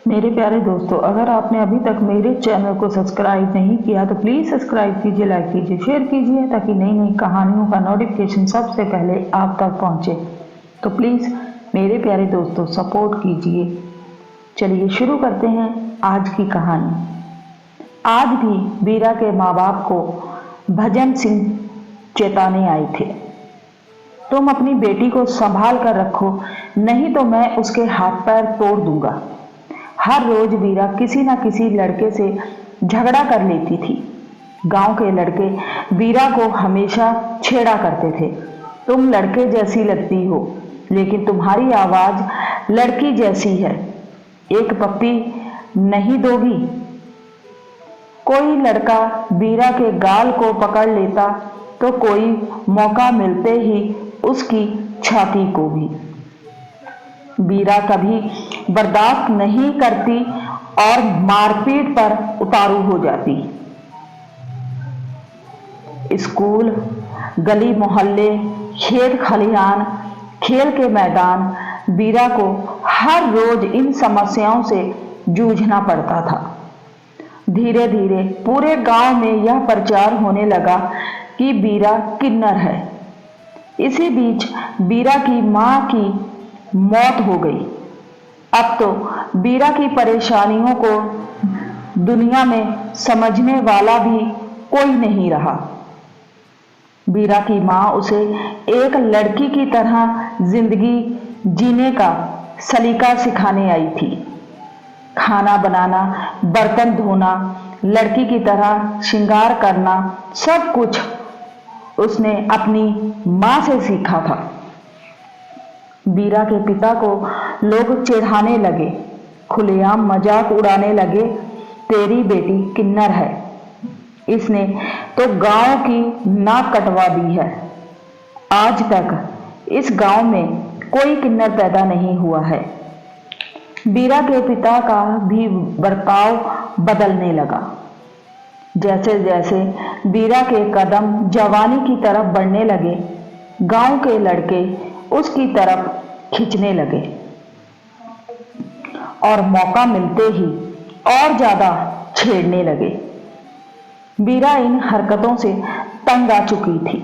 मेरे प्यारे दोस्तों, अगर आपने अभी तक मेरे चैनल को सब्सक्राइब नहीं किया तो प्लीज़ सब्सक्राइब कीजिए, लाइक कीजिए, शेयर कीजिए ताकि नई नई कहानियों का नोटिफिकेशन सबसे पहले आप तक पहुंचे। तो प्लीज़ मेरे प्यारे दोस्तों सपोर्ट कीजिए। चलिए शुरू करते हैं आज की कहानी। आज भी बीरा के माँ बाप को भजन सिंह चेताने आए थे। तुम अपनी बेटी को संभाल कर रखो, नहीं तो मैं उसके हाथ पैर तोड़ दूंगा। हर रोज बीरा किसी न किसी लड़के से झगड़ा कर लेती थी। गांव के लड़के बीरा को हमेशा छेड़ा करते थे। तुम लड़के जैसी लगती हो, लेकिन तुम्हारी आवाज लड़की जैसी है। एक पप्पी नहीं दोगी? कोई लड़का बीरा के गाल को पकड़ लेता तो कोई मौका मिलते ही उसकी छाती को भी। बीरा कभी बर्दाश्त नहीं करती और मारपीट पर उतारू हो जाती। स्कूल, गली मोहल्ले, खेत खलिहान, खेल के मैदान, बीरा को हर रोज इन समस्याओं से जूझना पड़ता था। धीरे धीरे पूरे गांव में यह प्रचार होने लगा कि बीरा किन्नर है। इसी बीच बीरा की मां की मौत हो गई। अब तो बीरा की परेशानियों को दुनिया में समझने वाला भी कोई नहीं रहा। बीरा की मां उसे एक लड़की की तरह जिंदगी जीने का सलीका सिखाने आई थी। खाना बनाना, बर्तन धोना, लड़की की तरह श्रृंगार करना, सब कुछ उसने अपनी मां से सीखा था। बीरा के पिता को लोग चिढ़ाने लगे, खुलेआम मजाक उड़ाने लगे। तेरी बेटी किन्नर है, इसने तो गांव की नाक कटवा दी है। आज तक इस गांव में कोई किन्नर पैदा नहीं हुआ है। बीरा के पिता का भी बर्ताव बदलने लगा। जैसे जैसे बीरा के कदम जवानी की तरफ बढ़ने लगे, गांव के लड़के उसकी तरफ खींचने लगे और मौका मिलते ही और ज्यादा छेड़ने लगे। बीरा इन हरकतों से तंग आ चुकी थी।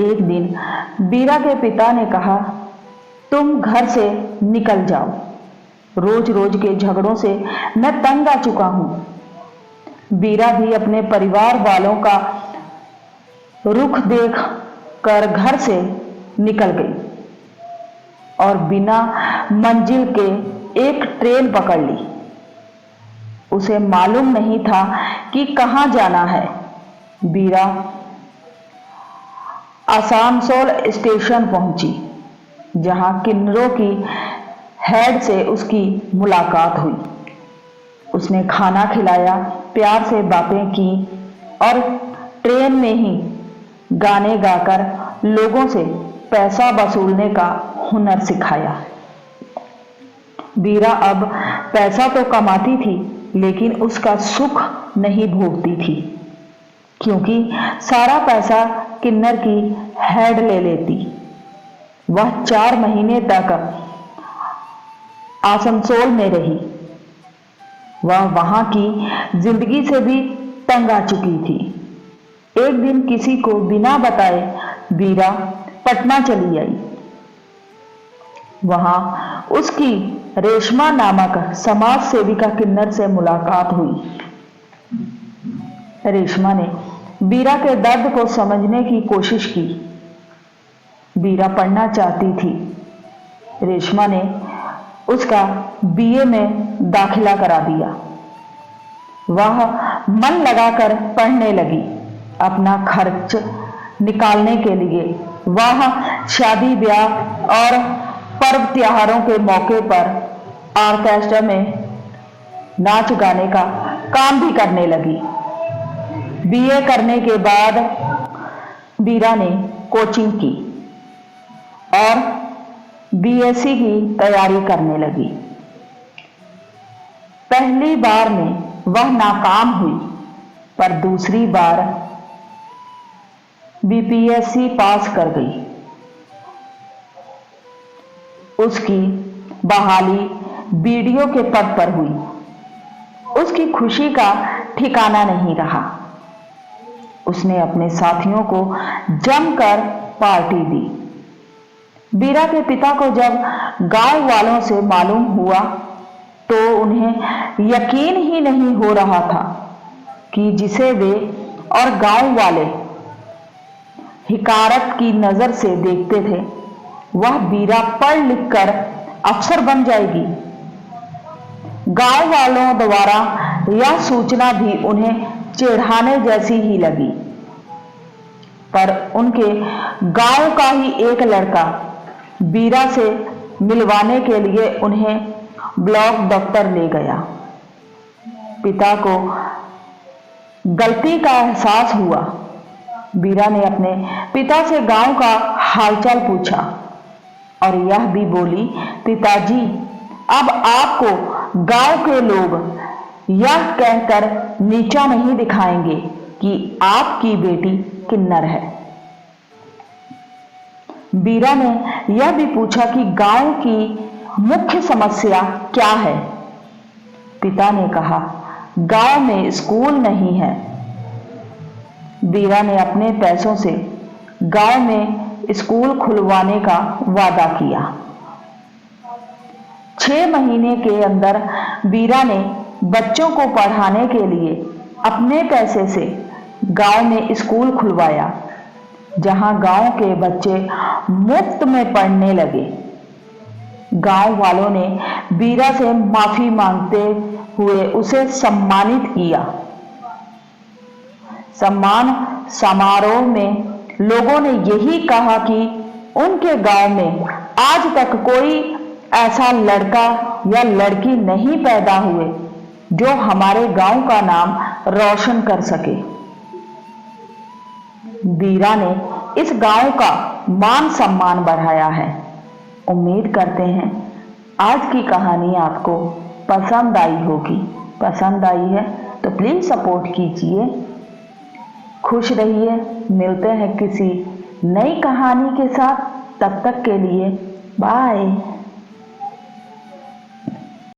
एक दिन बीरा के पिता ने कहा, तुम घर से निकल जाओ, रोज रोज के झगड़ों से मैं तंग आ चुका हूं। बीरा भी अपने परिवार वालों का रुख देख कर घर से निकल गई और बिना मंजिल के एक ट्रेन पकड़ ली। उसे मालूम नहीं था कि कहां जाना है। बीरा आसनसोल स्टेशन पहुंची, जहां किन्नरों की हेड से उसकी मुलाकात हुई। उसने खाना खिलाया, प्यार से बातें की और ट्रेन में ही गाने गाकर लोगों से पैसा वसूलने का हुनर सिखाया। बीरा अब पैसा तो कमाती थी, लेकिन उसका सुख नहीं भोगती थी, क्योंकि सारा पैसा किन्नर की हेड ले लेती। वह 4 महीने तक आसनसोल में रही। वह वहां की जिंदगी से भी तंग आ चुकी थी। एक दिन किसी को बिना बताए बीरा पटना चली आई। वहां उसकी रेशमा नामक समाज सेविका किन्नर से मुलाकात हुई। रेशमा ने बीरा के दर्द को समझने की कोशिश की। बीरा पढ़ना चाहती थी। रेशमा ने उसका बीए में दाखिला करा दिया। वह मन लगाकर पढ़ने लगी। अपना खर्च निकालने के लिए वह शादी ब्याह और पर्व त्योहारों के मौके पर ऑर्केस्ट्रा में नाच गाने का काम भी करने लगी। बीए करने के बाद बीरा ने कोचिंग की और बीएससी की तैयारी करने लगी। पहली बार में वह नाकाम हुई, पर दूसरी बार बीपीएससी पास कर गई। उसकी बहाली बीडीओ के पद पर हुई। उसकी खुशी का ठिकाना नहीं रहा। उसने अपने साथियों को जमकर पार्टी दी। बीरा के पिता को जब गांव वालों से मालूम हुआ तो उन्हें यकीन ही नहीं हो रहा था कि जिसे वे और गांव वाले हिकारत की नजर से देखते थे, वह बीरा पढ़ लिख कर अफसर बन जाएगी। गांव वालों द्वारा यह सूचना भी उन्हें चिढ़ाने जैसी ही लगी, पर उनके गांव का ही एक लड़का बीरा से मिलवाने के लिए उन्हें ब्लॉक दफ्तर ले गया। पिता को गलती का एहसास हुआ। बीरा ने अपने पिता से गांव का हालचाल पूछा और यह भी बोली, पिताजी, अब आपको गांव के लोग यह कहकर नीचा नहीं दिखाएंगे कि आपकी बेटी किन्नर है। बीरा ने यह भी पूछा कि गांव की मुख्य समस्या क्या है। पिता ने कहा, गांव में स्कूल नहीं है। बीरा ने अपने पैसों से गांव में स्कूल खुलवाने का वादा किया। 6 महीने के अंदर बीरा ने बच्चों को पढ़ाने के लिए अपने पैसे से गांव में स्कूल खुलवाया, जहां गांव के बच्चे मुफ्त में पढ़ने लगे। गांव वालों ने बीरा से माफी मांगते हुए उसे सम्मानित किया। सम्मान समारोह में लोगों ने यही कहा कि उनके गांव में आज तक कोई ऐसा लड़का या लड़की नहीं पैदा हुए जो हमारे गांव का नाम रोशन कर सके। बीरा ने इस गांव का मान सम्मान बढ़ाया है। उम्मीद करते हैं आज की कहानी आपको पसंद आई होगी। पसंद आई है तो प्लीज सपोर्ट कीजिए। खुश रहिए। मिलते हैं किसी नई कहानी के साथ। तब तक के लिए बाय।